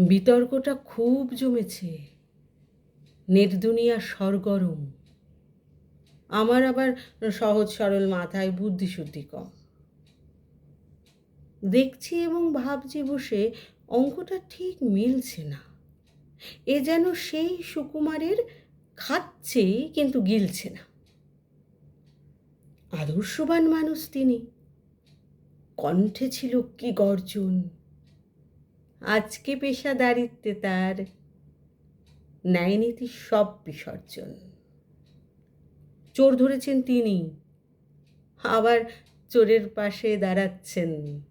বিতর্কটা খুব জমেছে, নেটদুনিয়া সরগরম। আমার আবার সহজ সরল মাথায় বুদ্ধিশুদ্ধি কম। দেখছি এবং ভাবছি বসে অঙ্কটা ঠিক মিলছে না। এ যেন সেই সুকুমারের খাচ্ছে কিন্তু গিলছে না। আদর্শবান মানুষ তিনি, কণ্ঠে ছিল কি গর্জন। আজকে পেশাদারিত্বে তার ন্যায়নীতি সব বিসর্জন। চোর ধরেছেন তিনি, আবার চোরের পাশে দাঁড়াচ্ছেন।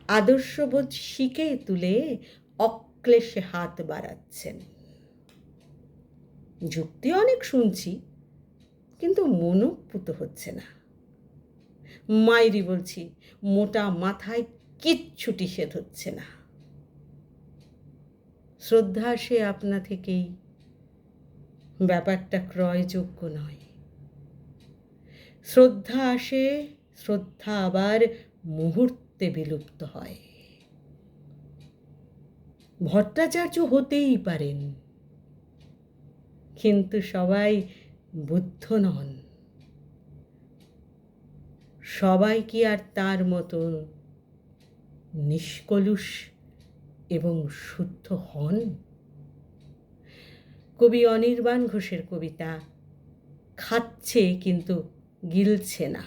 আদর্শবোধ শিকে তুলে অক্লেশে হাত বাড়াচ্ছেন। যুক্তি অনেক শুনছি, কিন্তু মনোপুত হচ্ছে না। মাইরি বলছি, মোটা মাথায় কিচ্ছুটি সে ধরছে না। শ্রদ্ধা সে আপনা থেকেই, ব্যাপারটা ক্রয়যোগ্য নয়। শ্রদ্ধা আসে, শ্রদ্ধা আবার মুহূর্তে বিলুপ্ত হয়। ভট্টাচার্য হতেই পারেন, কিন্তু সবাই বুদ্ধ নন। সবাই কি আর তার মতো নিষ্কলুষ এবং শুদ্ধ হন? কবি অনির্বাণ ঘোষের কবিতা খাচ্ছে কিন্তু গিলছে না।